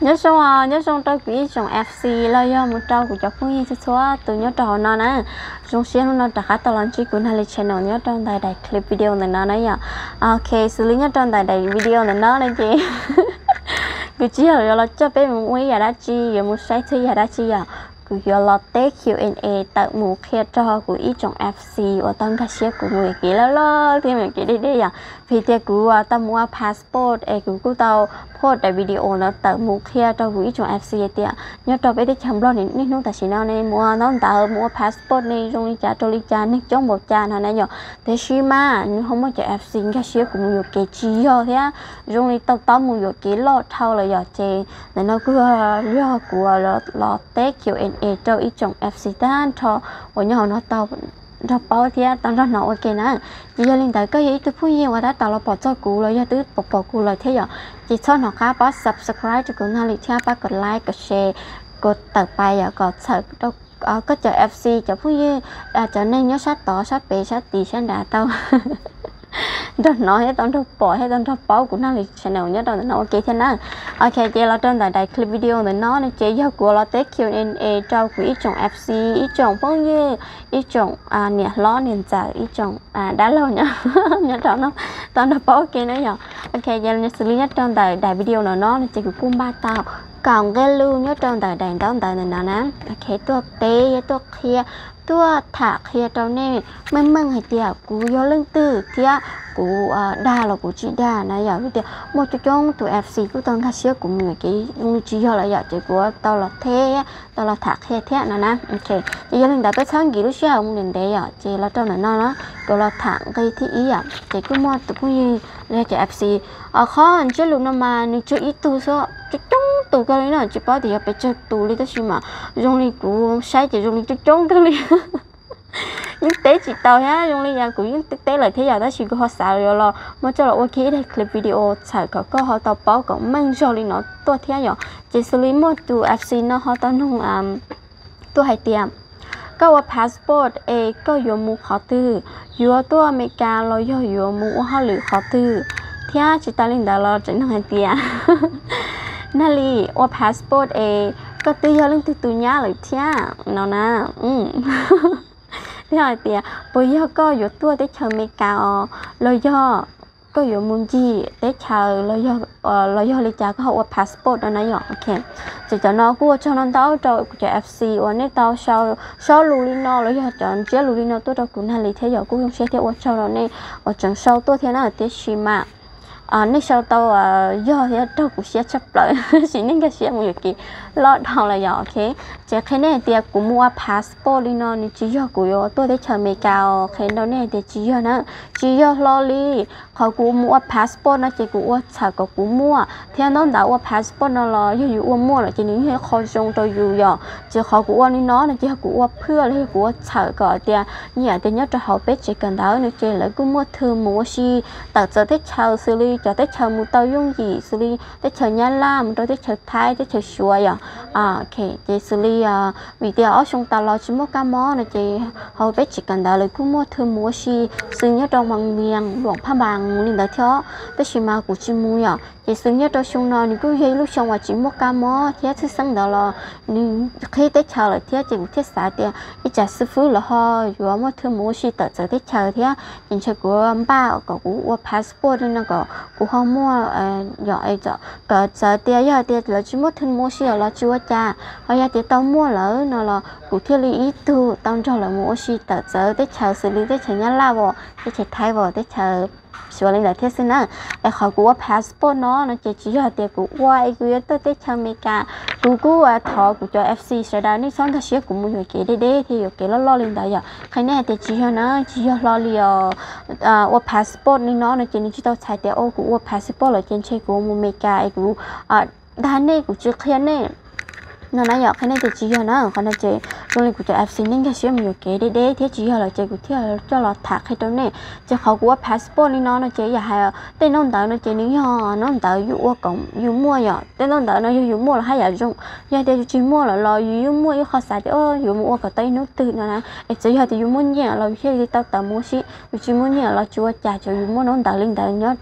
nhớ xong tao quỷ trong FC là do một trâu của cháu phun như xóa từ nhớ trò nó nè trong xem nó đã khá tao làm chi của hai channel nhớ trong đại clip video này nó nãy giờ ok xử lý nhớ trong đại video này nó này chị cứ chỉ là cho bé một cái gì đó chi rồi một sai thứ gì đó chi à cứ là test Q&A tại một khi cho của ý trong FC và tăng các share của người kia là thì mình kia đi à vì thế cứ tao mua passport cứ tao post đại video nó tại một khi cho của ý trong FC thì nhớ cho bé đi chăm lo nên nó tại sao này mua nó tao mua passport này trong lý trả này trong một cha này nhở thế xí mà nhưng không có chạy FC các share của người kia chi rồi thế trong lý tao mua người kia lo thâu là giờ chơi nên nó cứ lo của lo test Q&A cho ý trong FC tan cho ở nhà nó tao cho bao thì tao cho nó ok nè chỉ là liên tới cái ý tôi phun nhiều và tao là bỏ cho cũ rồi tứ bỏ cũ rồi thế giờ chỉ cho nó khá bắt subscribe cho kênh này theo bắt gật like gật share gật tập bài và gật sợ đâu có chờ FC cho phun như cho nên nhớ sát tỏ sát bể sát tì sát đá tao đó nói hết tao bỏ hết tao bảo của nó là channel nhớ tao nó ok thế nào ok chị là trên đại clip video này nó chế do của là test Q&A trao quỹ trong FC ý chồng phong như ý chồng nè lo nền giả ý chồng đã lâu nhá nhớ tao nó bảo ok nữa nhở ok chị là xử lý nhất trong đại video này nó chế của cung ba tao còn cái lưu nhớ trong đại này nó nè ok tôi tê tôi kiaตัวถากเฮียเจ้าเนี่ยไม่มั่งให้เดียวกูย้อนเรื่องตื้อเทียกูด่าเรากูจีด่านะอย่าวิเดียวโมจุจงตัว FC กูต้องคาเชียกูมีกี่ลุงจีย้อนอะไรอย่าเจกูตลอดเทียตลอดถากเฮียเทียนะโอเคจะย้อนเรื่องแต่ไปช่างกี่รู้เชื่อมึงเรียนได้อย่าเจแล้วเจ้าหน่อยนะตัวเราถากcáiที่อีอ่ะเจกูมอตัวกูยี่เรียกจะ FC ข้ออันเชื่อลุงน้ำมานี่จุอีตัวซะจุจงตัวกันเลยนะจีป้าเดี๋ยวไปเจอตัวเลยแต่ชิมาตรงนี้กูใช้จะตรงนี้จุจงกันเลยnhững tế chỉ tao ha trong lý của những tế lại thế giờ đó chỉ có họ xả rồi lo mà cho là ok đây clip video xài có họ tao báo cũng mang cho lý nó tôi thế giờ chỉ xử lý một từ FC nó họ tao nông tôi hay tiệm cóว่า passport ก็อยู่มุขอตื้ออยู่ตัวอเมริกาเราอยู่มุเขาหรือขอตื้อเที่ยจิตาลินดาเราจะนั่งให้เตียนั่นลีว่า passport ก็ตื้อเรื่องตื้อเนี้ยเลยเที่ยเนาะนะthế rồi thì bây giờ cóอยู่ตัวได้เชิญเมกาเลยย่อก็อยู่มุมจีได้เชิญเลยย่อเลยจ้าก็เอาพาสปอร์ตอันนั้นโอเคจะน้องกูชอบน้องเต้าจะ FC วันนี้เต้าชอบลูลิโน่เลยย่อจะเจ้าลูลิโน่ตัวเราคุณฮันเลยเที่ยวกูยังเชื่อเที่ยวว่าชอบเราเนี่ยว่าจังชอบตัวเที่ยวน่ะเที่ยวชิมาในชาวตัวย่อที่เรากูเสียชับเลยสิ่งนี้ก็เสียมือกี่รอดทองเลยโอเคจะแค่นี้เดียวกูมัวพาสปอร์ตลีนอนี่จีย่อกูย่อตัวได้เชิญอเมริกาแค่นั้นเนี่ยเดียวจีย่อนะจีย่อลอลี่เขากูมัวพาสปอร์ตนะเจ้ากูว่าชาวกูมัวเที่ยน้องดาวว่าพาสปอร์ตนั่นรออยู่ว่ามัวเลยจีนี้ให้คอยจงตัวอยู่ย่อเจ้าเขากูว่านี่น้องนะเจ้ากูว่าเพื่อเลยกูว่าชาวก็เดียวเนี่ยเดียวเนี่ยจะเขาเป็ดเจ้ากันดาวนี่เจ้าเลยกูมัวเธอมัวชีแต่จะได้ชาวซีรีcho tới chờ một tàu dung gì xử lý tới chờ nhà làm rồi tới chờ thái tới chờ xuôi ok chị xử lý vì thế ở trong tàu lo chỉ một cá mó này chị hầu hết chỉ cần đợi lời cũng mua thương mua xì xưng nhớ trong bằng miệng luồng pha bằng lên tới thiếu tới chỉ mà của chị mua à chị xưng nhớ trong sông nó thì cứ dây lúc trong và chỉ một cá mó thế thứ sáng đó là khi tới chờ lại thế chị cũng thiết xả tiền cái trả sư phụ là ho rồi mua thương mua xì tới tới chờ thế nhìn chờ của ba của passport nên là của họ mua giỏi cho giờ tiền giờ tiền là chỉ một thân mua xí là chưa cha bây giờ tiền tao mua lỡ nó là của thiên lý ít tu tao cho là mua xí tờ giờ tới chờ xử lý tới chờ nhà lao vào tới chờ thay vào tới chờ sửa lên là thế xin á họ của passport nó chỉ là tiền của quay của tới chờ America của thọ của cho FC sẽ ra ní xong ta sẽ của một người kia đây thì cái lo lên đấy giờ cái này thì chỉ cho nó lo liều passport ní nó chỉ ní chỉ tao xài tiền ô của passport là trên chơi của một America của đàn này của chưa kia này nó nói giờ cái này thì chỉ cho nó còn là chỉ trong lịch của cho FC nên cái xíu mình kể để thế chỉ là chơi của thế cho là thạc hay đâu nè cho họ của passport đi nó chơi giờ hay tên nó đợi nó chơi nếu nó đợi dụ cổng dụ mua giờ tên nó đợi nó dụ mua là hay là dùng giờ để chỉ mua là lo dụ mua dụ khó xài để dụ mua cả tay nó tự nè chỉ giờ thì dụ mua nhẹ là khi đi tao tao mua xí chỉ mua nhẹ là chua chả cho dụ mua nó đợi lên đợi nhớ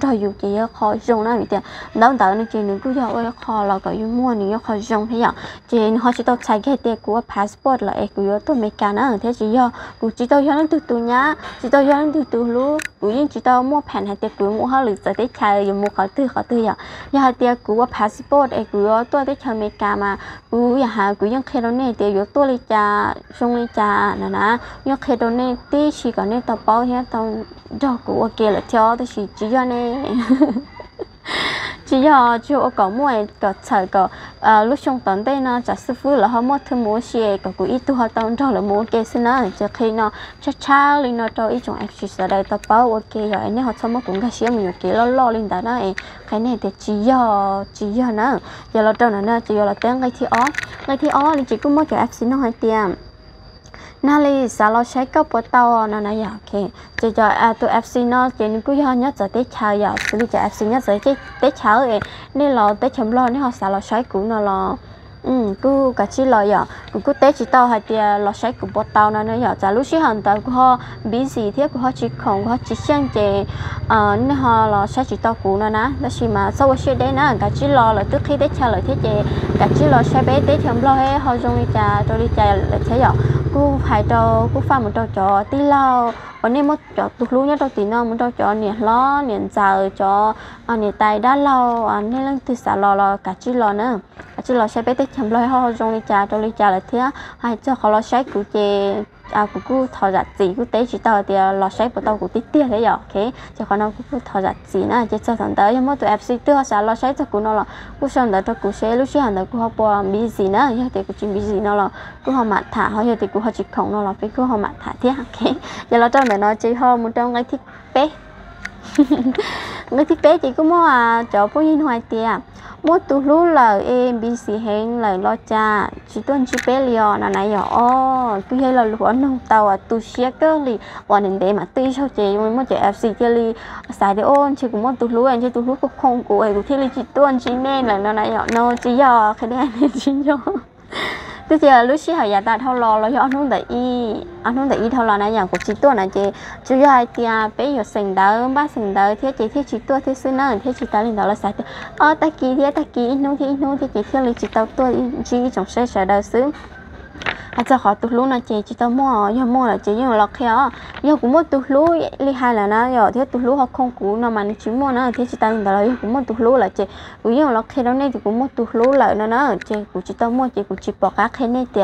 cho dụ chỉ khó dùng nó bị tiền nó đợi nó chơi nữa cứ giờ khó là cái dụ mua nữa khó dùng thế giờ chỉ họ chỉ tao xài cái tiền của passport là của tôi mấy cái nữa thế chỉ do của chỉ tao cho nó từ nhá chỉ tao cho nó từ lúc của những chỉ tao mua phèn hay tiền của mua họ lựa chọn để xài dùng mua khó từ giờ giờ tiền của passport của tôi để xài mấy cái mà của nhà của những cái đó này tiền của tôi lấy trả xong lấy trả nè những cái đó này tí chỉ có này tao bao hết tao cho của kia là cho tôi chỉ do này chỉ do chỗ có mua có chờ có lúc trong tuần đây nó chỉ sư phụ là họ mua thứ mua xe có của ít tu họ tao cho là mua cái xin nó cho khi nó cha lên nó cho ít trong FX ở đây tao bảo ok rồi nên họ xong cũng cái xe mình cái lo lên đó nó cái này thì chỉ do nó giờ là trong nó chỉ là tiếng cái thì thì chỉ có mua cái FX nó hay tiền nãy là sao lo sai cấp của tao nó này ok chỉ cho tụi FC nó chỉ cứ cho nhớ giờ tới chờ giờ tụi cho FC nhớ giờ tới chờ ấy nên là tới chấm lo nên họ sao lo sai cũng nó là cứ cả chỉ lo giờ cứ tới chỉ tao hay thì lo sai của bọn tao nó giờ giờ lúc xí hàng tao của họ bí gì thế của họ chỉ không họ chỉ xem chỉ nên họ lo sai chỉ tao của nó nè đó chỉ mà sau khi đấy nè cả chỉ lo là trước khi tới chờ lại thế chị cả chỉ lo sai bé tới chấm lo hết họ dùng đi trà tôi đi trà là thế giờ cô phải cho cô pha một trò tí lao còn nếu mà trò tụt lú nhá trò tí nào muốn trò nè lo nè giờ cho nè tay đá lao nên là từ xả lò cả chỉ lò nữa cả chỉ lò xe bé tết chấm loi ho trong ly trà là thế hay cho họ lo xe của chị của cô thò giặt gì cô tế chỉ tao thì lò xe của tao của tí tia thế giờ ok cho họ nó cô thò giặt gì nữa chỉ cho thằng tới nhưng mà tụi FC tưa xả lò xe cho cô nó là cô xong đó cho cô xe lúc xí hàng đó cô họ bỏ bí gì nữa giờ thì cô chỉ bí gì nó là cô họ mặt thả họ giờ thì cô họ chỉ không nó là phải cô họ mặt thả thế ok giờ là trong này nó chỉ ho một trong cái thiết bé cái thiết bé chỉ có mua chỗ phố yên hoài tiệt mua tủ lú là em bị xì hẹn là lo cha chỉ tuân chỉ bé liò là này giờ cứ hay là lúa nông tàu tu xía cơ li hoàn đến đấy mà tuy sao chị mua chị FC chơi li xài để ôn chỉ cũng mua tủ lú anh chơi tủ lú cũng không của ấy của thì li chỉ tuân chỉ nên là nó này giờ nó chỉ giờ cái này chỉ do tức giờ lúc xí hỏi nhà ta thâu lò rồi anh không để ý thâu lò này nhà của chị tuân là chị chú hai tia bé giờ sinh đỡ ba sinh đỡ thế chị tuân thế xưa nữa thế chị ta lên đó là sai ta kỳ nông thì chị theo lịch chị tao tuân chỉ trong sẽ đỡ xứ anh cho họ tụt lú là chị tao mua là chị nhưng mà lọt khéo giờ cũng mua tụt lú li hai là nó giờ thế tụt lú họ không cũ nó mà chỉ mua nó thế chị tao hiện tại là cũng mua tụt lú là chị cũng nhưng mà lọt khéo đó này thì cũng mua tụt lú lại nó chị cũng chị tao mua chị cũng chỉ bỏ các cái này thì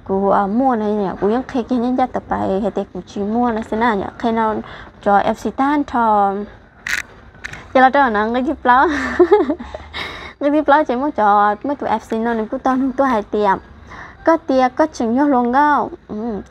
của mua này nè của những cái nhân gia tập bài hay thì của chỉ mua là thế nào nhỉ khi nào cho FC tan cho giờ là cho nó cái tiếp đó cái tiếp đó chỉ muốn cho mấy tụi FC nó nên cứ tao không tôi hay tiệm có tia có chừng nhau luôn đâu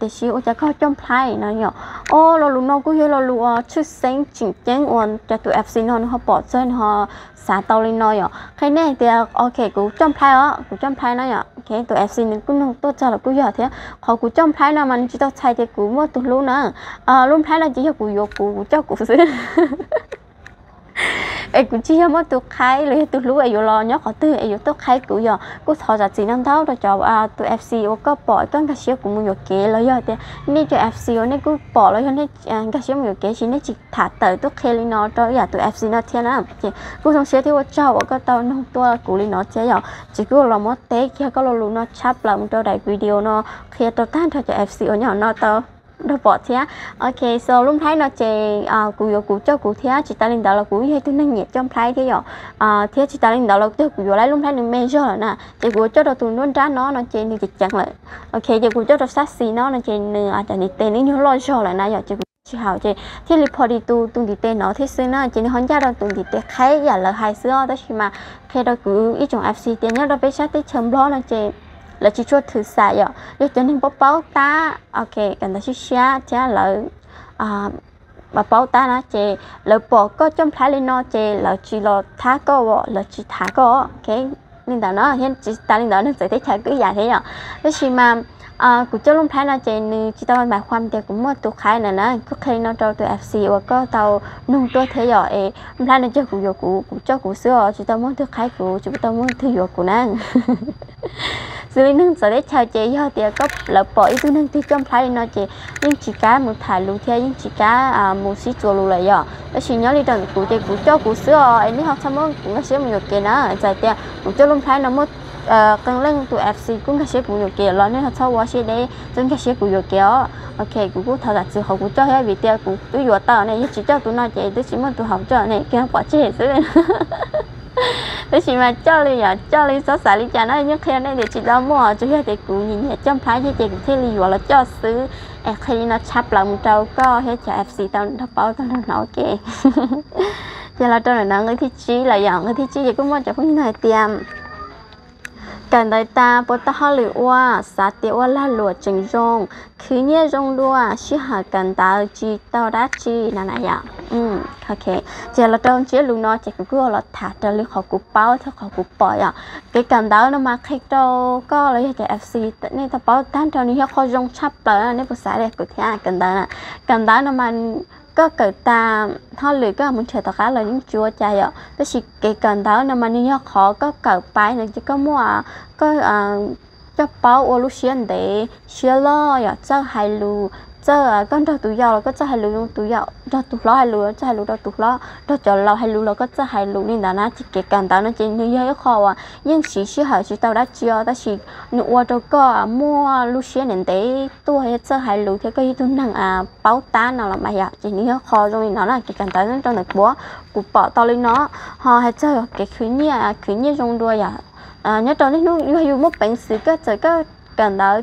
thì xíu cho có trong play nó nhở lo luôn nó cũng lo luôn chút sáng chỉnh chén ôn cho tụi FC nó bỏ trên họ xả tàu lên nó nhở cái này thì ok cũng trong play nó nhở ok tụi FC nó cũng tốt cho là cũng giờ thế họ cũng trong play nó mà chỉ tao xài thì cũng mất tụi luôn nữa luôn play là chỉ cho của vô cho của xứ ấy cũng chỉ có tụi khai lấy tụi lú ấy lo nhớ họ tư ấy tụi khai cũng giờ cũng thò ra gì năng tháo rồi cho tụi FC có bỏ con cái xíu cũng một kế lấy giờ thì nên cho FC nên cũng bỏ lấy nên cái xíu một kế chỉ nên chỉ thả tới tụi khai lên nó cho giờ tụi FC nó thiên á chỉ cũng trong xíu thì tôi cho cái tao nó tua cũng lên nó chế giờ chỉ cứ là một té kia có lú nó chắp lại một cho đại video nó khi tao tan cho FC ở nhỏ nó tao đâu bỏ thế ok so lúc thấy nó chè cụ cho cụ thế chị ta lên đó là cụ hay tôi năng nhiệt trong thấy thế rồi thế chị ta lên đó là tôi cụ lấy lúc thấy được measure rồi nè chị cụ cho đồ tụi nó ra nó chè như chị chẳng lại ok chị cụ cho đồ sassy nó chè nửa để tên nó như lo cho lại nãy giờ chị hào chị thế làพอ đi tu đi tên nó thế xưa nó chị nói ra đâu tu đi tên khai giả là hai xưa đó chị mà khi đó cứ ít trong FC tiền nhớ đó bé sát tới chấm lo nó chị là chỉ cho thử xài rồi, nếu cho nên báo ta, ok, cần ta share lại, báo ta nó chỉ là bỏ có trong thái lên nó chỉ là chỉ là thả có, là chỉ thả có, ok, nên đó nó hiện chỉ ta nên đó nó sẽ thấy chơi cứ giả thế nhở thế thì mà cũng cho luôn thấy nó trên chỉ tao bài khoam thì cũng một tụ khai này nè có khi nó cho tụi FC và có tao nung tôi thế rồi thấy nó cho cũng cho cũng sửa chỉ tao muốn tụ khai cũng chỉ tao muốn thứ vô của nó xử lý nâng sẽ để chơi chế do thì có lợi bỏ ý tôi nâng thì trong thấy nó chế nhưng chỉ cá một thải lù theo nhưng chỉ cá một xí chùa lù lại rồi đó chỉ nhớ đi đằng cụ chế cụ cho cụ sửa em đi học xong rồi cũng có xíu một cái nó giải tiền cũng cho luôn thấy nó mất cần lên tụi FC cũng có xíu cũng nhiều kia rồi nên học sau quá xíu đấy chúng cái xíu cũng nhiều kia ok cũng thật là sự học cũng cho hết vì tiền cũng tôi vừa tao này chỉ cho tụi nó chế tôi chỉ muốn tụi học cho này kia bỏ chế rồi thế chỉ mà cho lên số xả lý cho nó nhất khi này thì chỉ tao mua chủ yếu thì cũng nhìn nhận trong thái thì chỉ cũng thấy lý do là cho xứ khi nó chắp lòng trâu có hết cho FC tao nó bảo tao nó ok giờ là tao là người thích chí là dạng người thích chí thì cũng muốn cho không nói tiêm cần đại ta bố ta họ lựa qua xã tiệu qua la lụa trình rong cứ nhớ rong đua chỉ hà cần ta chỉ tao đã chỉ là này ạ ok giờ là trong chế luôn nó chỉ cứ là thả cho lịch học cụ báo theo học cụ bỏ ạ cái cần đó nó mà khách đâu có lấy cho FC nên ta báo tan cho nên họ rong chắp lại nên bữa sáng đây của thằng cần đó nó mà có cái ta họ lựa cái muốn chơi tao khá là những chúa trai ạ đó chỉ cái cần đó nó mà như họ có cờ bài nữa chỉ có mua có cho bao ô lúc xuyên để xuyên lo ya cho hai lù cho con cho tụi giàu là có cho hai lù tụi giàu cho tụi lo hai lù cho hai lù cho tụi lo cho cho lo hai lù là có cho hai lù nên là chỉ cái cần đó nó chỉ như vậy khó nhưng chỉ hỏi chỉ tao đã chưa ta chỉ nụ cho có mua lúc xuyên để tôi hay cho hai lù thì cái tôi năng báo tan nào là mày ạ chỉ như khó rồi nó là cái cần đó nó trong được búa cụ bỏ to lên nó họ hay cho cái khứ nhia trong đuôi à nhớ trong nó yêu một bệnh sự cái cần đó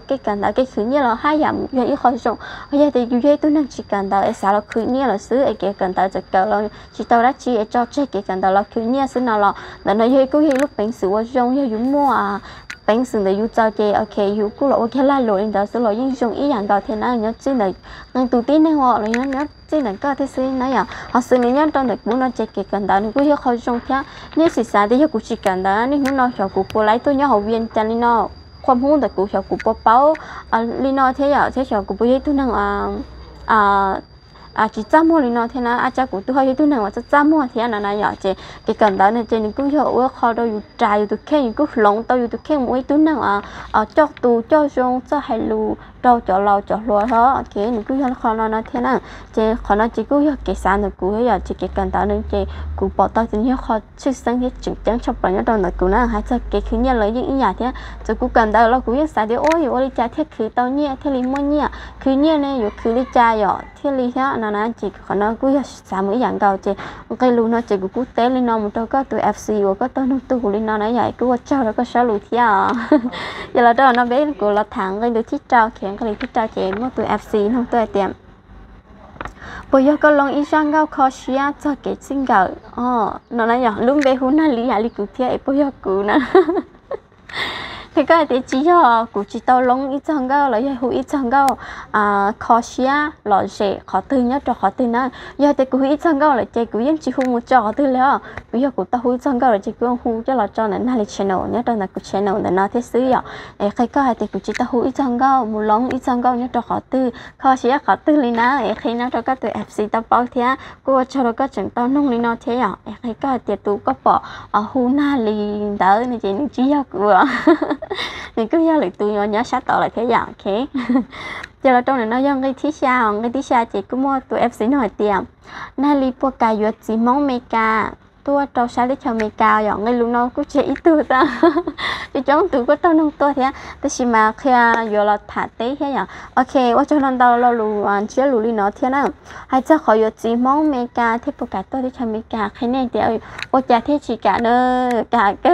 cái khứ nhia là hai giảm yêu khó dùng bây giờ thì yêu tôi năng chỉ cần đó sao là khứ nhia là xứ cái cần đó chỉ cần là chỉ tao đã chỉ cho cái cần đó là khứ nhia xứ nào là nó yêu cứ lúc bệnh sự ở trong yêu mua bánh sừng để yêu cho chị ok yêu cũng là ok là lỗi đó số lỗi nhưng dùng ý dạng đó thì nó nhớ chứ này ngang tụ tin này họ là nhớ chứ này có thể xin nói à họ xử lý nhớ trong được muốn nó chạy cái cần đó nên cũng hiểu khó dùng thế nếu xịt xa thì hiểu cũng chỉ cần đó nên nó cho cụ cô lấy tôi nhớ học viên cho nên nó không muốn được cụ cho cụ bố báo nên nó thế à thế cho cụ bố tôi năng chỉ chăm mua nó thế nào cha của tôi hơi tôi nào mà chăm mua thế nào này vậy cái cần đó nên trên cứ hiểu kho đâuอยู่ใจอยู่ตัวแค่อยู่ก็หลงตัวอยู่ตัวแค่mỗiตัวnào cho tu cho dùng cho hai lù đâu cho lâu cho lúa đó cái mình cứ hiểu kho nó thế nào chế kho nó chỉ cứ hiểu cái sản được cứ hiểu chỉ cái cần đó nên chế cứ bỏ tao chỉ hiểu kho chức năng hết chỉnh trang cho bọn nó đâu là cứ nó hay cho cái thứ nhất là những nhà thế cho cứ cần đó là cứ hiểu sản đi ôi ôi cha thế cứ tao nhẹ thế li mua nhẹ cứ nhẹ này rồi cứ li cha rồi thế li thế nó chỉ còn nó cứ sản mỗi dạng cầu chỉ cái luôn nó chỉ cứ tế lên nó một trâu có tụi FC và có tụi nó tụi lên nó vậy cứ trâu nó có sao lùi thế à giờ là đó nó bé của là thằng cái đứa thích trâu khéo cái thích trâu khéo mất tụi FC không tụi tiệm bây giờ có lòng ý sang gạo khó xia cho cái sinh gạo nó nói rằng lúc bé hôm nay lý cụ thể bây giờ cụ nè thì cái thì chỉ cho cụ chỉ tao lông ít chẳng gạo là hữu ít chẳng gạo khó xia lọ rẻ khó tư nhất cho khó tư nữa giờ thì cụ ít chẳng gạo là chạy cụ yên chỉ hữu một trò tư nữa bây giờ cụ tao hữu chẳng gạo là chỉ cụ hữu cho là cho nên là channel nhất là cụ channel để nó thế xứ vậy cái thì cụ chỉ tao hữu ít chẳng gạo một lông ít chẳng gạo nhất cho khó tư khó xia khó tư lên nữa khi nó cho các tụi FC tao bảo thế cụ cho nó các trường tao nông lên nó thế vậy cái thì tụi có bỏ hữu na lên đỡ này chỉ cho cụ mình cứ giao lịch tụi nhỏ sát tỏ lại thế dạng ok giờ là trong này nó dùng cái tí xa chỉ có mua tụi FC nổi tiền nay li po cà yuột chỉ mong mega tua trâu sao để cho mega dọn ngay luôn nó cũng chỉ ít tuổi ta thì trong tụi có tao nông tôi thếแต่ mà khi giờ là thả tế thế nhở okว่าcho nên tao lo lù chia lù li nó thế nào hay cho khỏi yuột chỉ mong mega thế po cà tôi để cho mega cái này thì ôi chả thế chỉ cả nữa cả cái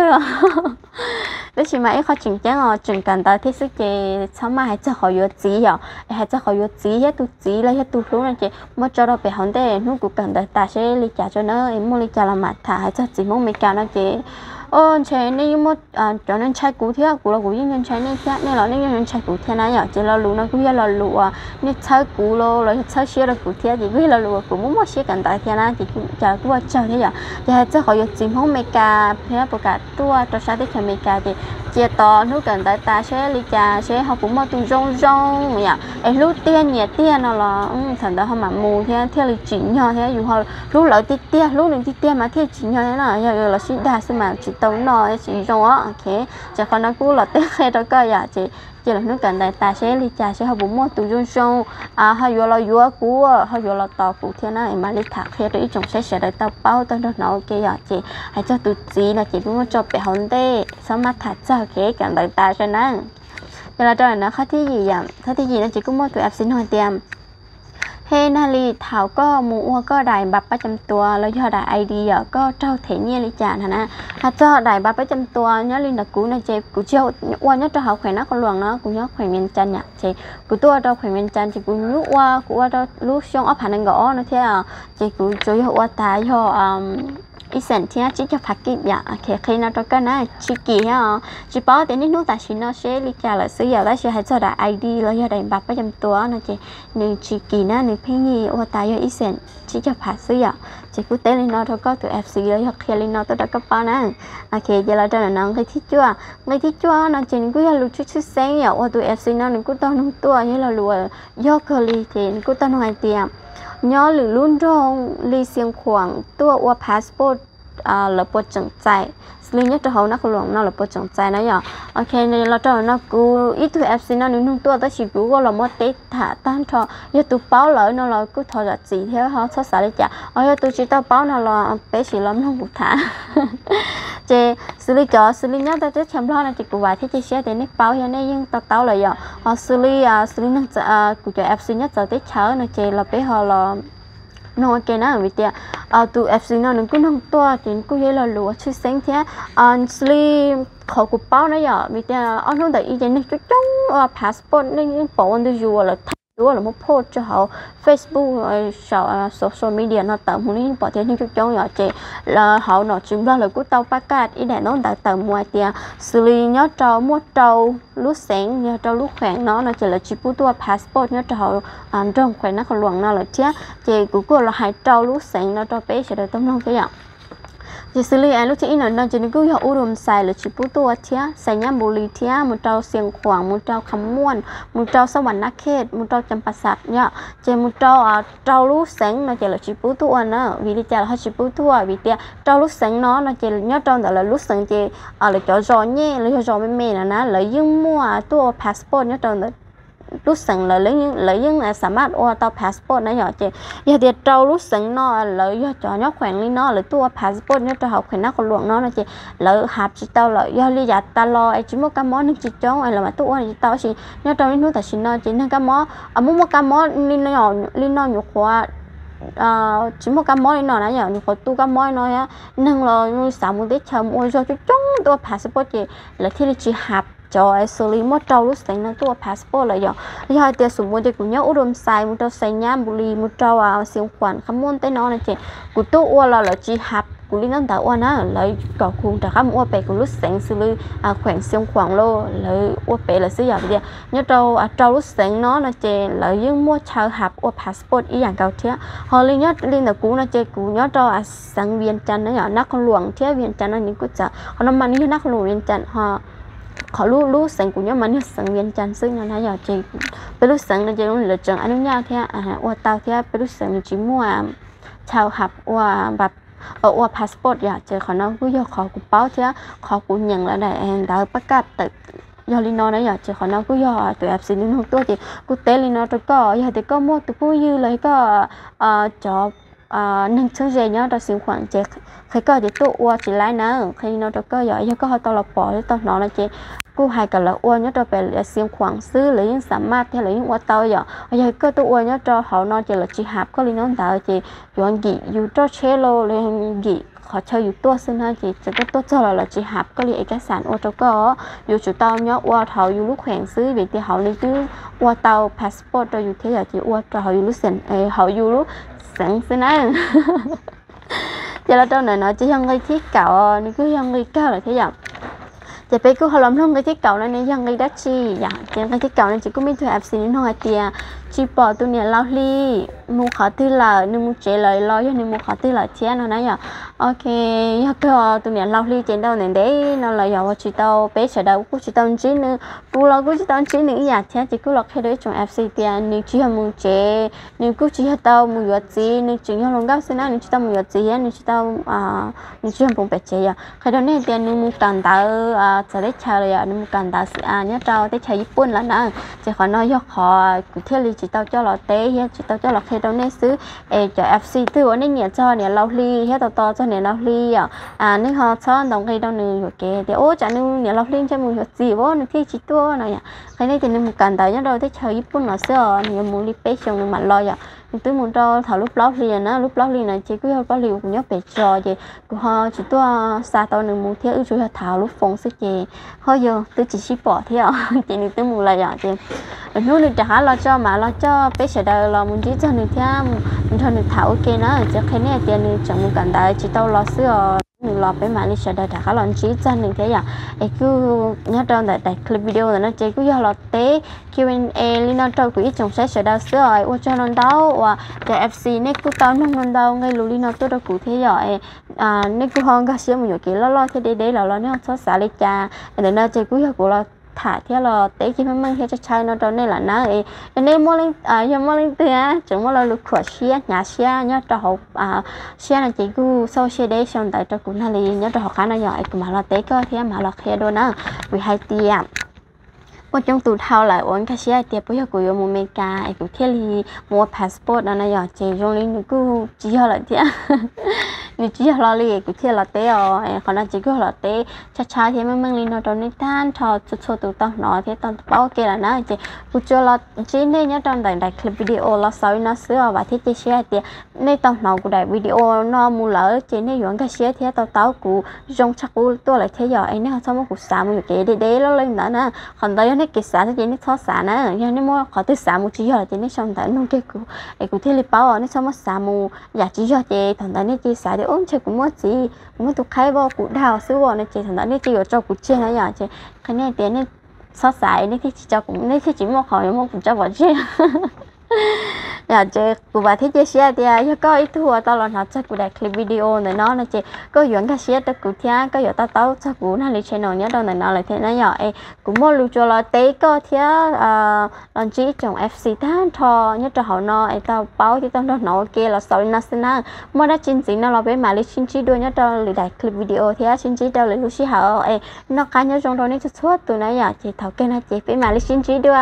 แต่ mà ấy khó chỉnh trang chỉnh cần tao thế sức chị sao mà hay cho khỏi yuột chỉ nhở hay cho khỏi yuột chỉ hết tụi chỉ lấy hết tụi luôn này chị mua cho nó về hòn đê nó cũng cần ta sẽ li trả cho nó em mua li trả là mặt thả cho chỉ mong mấy cái nó chị chế nên một cho nên chạy cú thế cú là cú nhưng chạy nên thế nên là nên chạy cú thế này chỉ là lù nó cũng là lù nên chạy cú lo rồi chạy xe là cú thế thì cũng là lù cú muốn xe cần tại thế này thì chả cũng chơi thế vậy thì chắc họ dùng không mấy cả thế bộ cả tua cho sao thế mấy cả thì chia to lúc cần tại ta sẽ đi trà sẽ họ cũng mua tung rong rong vậy em lúc tiền nhẹ tiền nó là thành ra họ mà mù thế theo lịch chỉnh nhau thế dù họ lúc lợi tiền lúc đừng tiền mà theo chỉnh nhau thế nào giờ là chỉ đa số mà chỉ tốn nói chỉ rong á ok chỉ còn nó cũng là tiền hay đó cơ vậy chỉ là lúc cần tại ta sẽ đi trà sẽ họ cũng mua tung rong rong họ vừa là vừa cũ họ vừa là to cũ thế này mà đi thạc theo đấy chúng sẽ đợi tao bao tao nó ok vậy chị hãy cho tụi chị là chị cũng muốn cho bé hòn tê sao mà thạch cho cái cần tại ta cho nó giờ là trời nó khó thế gì vậy khó thế gì nó chỉ cũng mua tụi em xin hỏi tiền hey Nali thảo có mua có đài bắp 300 ตัว แล้วยอดไอเดียก็เจ้าเทียนเนี่ยลิจานนะถ้าเจ้าđài bắp 300 ตัว nhớ linh là cú này chơi cú chiêu qua nhớ cho học khỏe nó con luồng nó cú nhớ khỏe miền chân nhỉ chơi cú tua cho khỏe miền chân chỉ cú nhú qua cú qua cho lúc xong ấp hành gõ nó thế à chơi cú chơi qua tài cho ý sản thì chỉ cho phát kịp dạ khi nào cho cái này chỉ kỳ ha chỉ bảo đến nước ta chỉ nó sẽ đi trả lại sử dụng đó sẽ hay cho đại ID rồi giờ đại bạc 300 ตัว nó chỉ nên chỉ kỳ nó nên phải gì ở tại ý sản chỉ cho phát sử dụng chỉ cứ tới lên nó thôi có từ FC rồi hoặc khi lên nó tôi đã cấp bao nè ok giờ là cho nó cái thích chưa nó chỉ cứ là lùi chút sáng nhở ở từ FC nó cứ tao nông tua như là lùi do curly thì cứ tao nói tiền nhớหรือรุ่นรองลีเซียงขวางตัวว่าพาสปอร์ตlà bộ trưởngใจสิ่งนี้จะเขานักหลวงนั่นlà bộ trưởngใจนะอย่าโอเคเนี่ยเราจะนักกูอีตัว FC นั่นนึงตัวแต่ชีกูก็เราไม่ติดถ่าตั้งทอยาตัวเป้าเลยนั่นเรากูทอจะจีเท่าเขาชอบสารจ้ะยาตัวจีตัวเป้านั่นเราเป๊ะสิเราไม่ต้องบุกถ่าเจสิ่งนี้จ่อสิ่งนี้แต่จะทำร้อนนะจีกูว่าที่จะเชื่อแต่นี่เป้ายังนี่ยังตัวเลยอย่าสิ่งนี้จะกูจะ FC เนี่ยจะได้เช้านะเจเราไปหอเราnó cái nào vậy tiệt tụ FC nó cứ nông to thì cứ vậy là lúa chứ sáng thế slim khó của bao nó giờ vậy tiệt nó đợi ý kiến nó chống passport nên bảo anh được là là một post cho họ Facebook social media nó tạo một những bảo thế nhưng trong nhỏ chị là họ nó chúng ra là cú tàu packet ý để nó đã tạo ngoài tiền xử lý nhớ trâu mua trâu lúc sáng nhớ trâu lúc khoảng nó chỉ là chỉ bút tua passport nhớ trâu trong khoảng nó còn luồng nó là chết chị của là hai trâu lúc sáng nó trâu bé sẽ được tấm lòng cái dạng chỉ xử lý lúc chị nó chỉ cứ họ uống xài là chỉ bút tua thế xài nhám bồ lì thế một trâu xiềng khoảng một trâu khăm muôn một trâu sâu bản nát khét một trâu chăm sạc nhá chỉ một trâu lúc sáng nó chỉ là chỉ bút tua nữa vì đi chả là chỉ bút tua vì thế trâu lúc sáng nó chỉ nhớ trâu là lúc sáng chỉ là cho giò nhẹ là giò mềm là nó lấy những mua tua passport nhớ trâu lúc sáng là lấy những là sắm mắt ô tao passport nó nhỏ chị giờ thì trâu lúc sáng nó lấy cho nhóc khoảng lên nó lấy tua passport nhớ cho học khoảng nó còn luồng nó chị lấy hạp chị tao lấy do lý giải tao lo ai chỉ một cái món nên chị chọn ai là mà tua này tao chỉ nhớ trong những thứ tài chính nó chỉ nên cái món muốn một cái món lên nó nhiều quá chỉ một cái món nó nãy giờ nhiều khó tu cái món nó á nên là sáng một tết chờ mua cho chú chọn tua passport chị là thì chị hạp cho ai xử lý một trâu lúc sáng nó tua passport là giờ hai tiền số một thì cũng nhớ uống xài một trâu xài nhám bù lì một trâu xiên khoản khăm muôn tới nó này chị của tôi là chỉ hạp của linh năng tạo á lấy cỏ cuồng trả khăm mua bể của lúc sáng xử lý khoản xiên khoản lô lấy mua bể là sử dụng gì nhớ trâu lúc sáng nó là chị lấy những mua chờ hạp mua passport ý dạng cao thế họ linh nhất linh là cú nó chị cú nhớ trâu sáng viên chân nó nhỏ nát con luồng thế viên chân nó những cái chợ họ nó mang những nát con luồng viên chân họ họ lúc sáng của nhau mà nếu sáng viên chânซึ่งnó nói giờ chịไปlúc sáng là chị luôn lựa chọn anh nhau thế qua tao thếไปlúc sáng chỉ mua chào hạp quaแบบqua passport giờ chị họ nói cứ do họ cũng báo thế họ cũng nhận là để đào bắt cát từ do Lino nói giờ chị họ nói cứ do tụi em xin không tôi chị cứ té Lino tôi có giờ thì có mua tụi cứ như lấy có cho nâng chương gì nhá đó xin khoản chị khi có thì tụi qua chỉ lái nữa khi nó cho có giờ có họ tao là bỏ tao nó là chị cô hai cả là uo nhớ cho về xiêm khoảng xứ lấy những sản mát hay lấy những qua tao giờ cơ tôi uo nhớ cho họ nói chỉ là chỉ hạp có liên quan tới chị chọn gì dù cho chế lô lên gì họ chơi dù tua xin ha chị chỉ có tốt cho là chỉ hạp có liên cái sản ô tô có dù chủ tao nhớ uo họ dù lúc khoảng xứ vì thì họ lấy chứ uo tao passport rồi dù thế giờ chị uo cho họ dù lúc sản họ dù lúc sản xin á giờ là đâu này nó chỉ không gây thiết cạo nó cứ không gây cao là thế vậyจะไปกูขลุ่มทุ่งcái thiết cậu này nênยังcái đất chi dạ cái thiết cậu này chỉ có mấy thứ áp xin nó hay tiền chỉ bỏ tụi này lao li mua khó thứ là nên mua chế lời lo cho nên mua khó thứ là钱nó nãy giờ ok giờ cái tụi này lao li trên đâu này đấy nó là giờ chỉ tao bé sẽ đâu cũng chỉ tao chỉ nữa bù lo cũng chỉ tao chỉ nữa dạ thế chỉ cứ lọc cái đấy trong áp xin tiền nếu chỉ mua chế nếu cứ chỉ tao mua vật gì nếu chỉ là lòng gạo xin nếu chỉ tao mua vật gì nếu chỉ tao nếu chỉ mua bé chế à cái đó này tiền nếu mua càng taoจะได้ชาเลยนึกการตาสีเนี่ยเราได้ใช้ญี่ปุ่นแล้วนะจะขอน้อยยกขอกุเทียรีจิตเอาเจ้าเราเต้เฮียจิตเอาเจ้าเราเคยเราเนี่ยซื้อจะ FC ตัวนี่เนี่ยเจ้าเนี่ยเราลีเฮียต่อเจ้าเนี่ยเราลีนี่เขาชอบตรงที่เราหนึ่งอยู่เก๋แต่โอ้จะนึงเนี่ยเราลีใช่มือหัวจีว่านึกที่จิตตัวหน่อยใครได้จะนึกการตาเนี่ยเราได้ใช้ญี่ปุ่นเราเสื้อเนี่ยมูลิเป้ชงนึงมันลอยtôi muốn cho thảo lúc lót liền á lúc lót liền này chỉ cứ có liều cũng nhớ phải trò gì của họ chỉ tôi xa tao đừng muốn theo chú thảo lúc phong sức gì thôi giờ tôi chỉ ship bỏ theo chỉ nên tôi muốn là gì chứ nếu được trả lo cho mà lo cho bé sẽ đời lo muốn chỉ cho được theo muốn cho được thảo ok nó chỉ khi này tiền được chẳng muốn cần đại chỉ tao lo xưa mình lo bé mà đi sẽ đời trả lo chỉ cho được thế à cứ nhớ trong đại clip video là nó chỉ cứ do lo té Q&A liên nó trâu của ít chồng sẽ đời xưa rồi ô cho nó đau và cái FC này cứ tao nó đau ngay lù liên nó tôi đâu cụ thế rồi này cứ hong cái xíu một cái lo thế đấy là lo nó xót xả lấy cha để nó chỉ cứ của lo thả theo là tế khi mang theo cho trai nó đó này là nó ấy nên mua lên từ chúng mua là lục khỏa xe nhà xe nhớ cho học xe là chỉ cứ sau xe đấy xong tại cho cũng là nhớ cho học khá là giỏi mà là tế cơ thế mà là khe đôi nó vì hai tiềnว่าจงตูเท่าไหร่วันก็เชื่อเตียบไปกูอยู่อเมริกาไอ้กูเที่ยวลีมัวพาสปอร์ตนั่นนะอย่างเจจงลีนี่กูจีเหรอเตี้ยนี่จีเหรอเลยกูเที่ยวละเตี้ยไอ้คนนั้นจีก็เหรอเตี้ยช้าๆที่มันลีนตอนนี้ท่านทอจุดๆตัวต่อหนอที่ตอนเป้าเกล้านะเจกูเจอละจีเนี่ยเนี่ยตอนได้คลิปวิดีโอละสาวน่าเสือว่าที่เจเชื่อเตี้ยในตอนหนอกูได้วิดีโอนอมูลเลยเจเนี่ยอยู่ก็เชื่อที่ตอนกูจงชักกูตัวอะไรที่อย่างไอ้เนี่ยเขาชอบมากูสามอยู่เก๋เด้แล้วเลยนั่นนะคนตอนนี้cái xã thì nó thoát xã nè, nhưng nếu mà họ tới xã một chỉ giờ thì nó xong tại nó cái cụ thể là bảo nó xong mà xã một giả chỉ giờ thì thằng đó nó chỉ xã thì ôn chơi cũng mất gì, cũng mất tụ khai bao cụ đào xíu bao nó chỉ thằng đó nó chỉ ở cho cụ chơi nó giả chứ, cái này tiền nó thoát xã nó thì chỉ cho cũng nó thì chỉ một hỏi một cụ cho vào chơi nhà chơi của bà thích chơi xe thì có ít thua tao là nó chắc của đại clip video này nó là chơi có duyên cái xe tao của thia có duyên tao chắc của nó lấy channel nhớ đâu này nó lại thế nó nhỏ ấy cũng mua lưu cho là tế có thia lần chỉ trong FC tháng thò nhớ cho họ nó ấy tao báo thì tao nó kia là sau nó xin á mua đã chính chính nó là bé mà lấy chính chỉ đôi nhớ cho lấy đại clip video thia chính chỉ đâu lấy lưu sĩ họ ấy nó cá nhớ trong đó nó chút tụi nó nhỏ chỉ thầu kia nó chỉ bé mà lấy chính chỉ đôi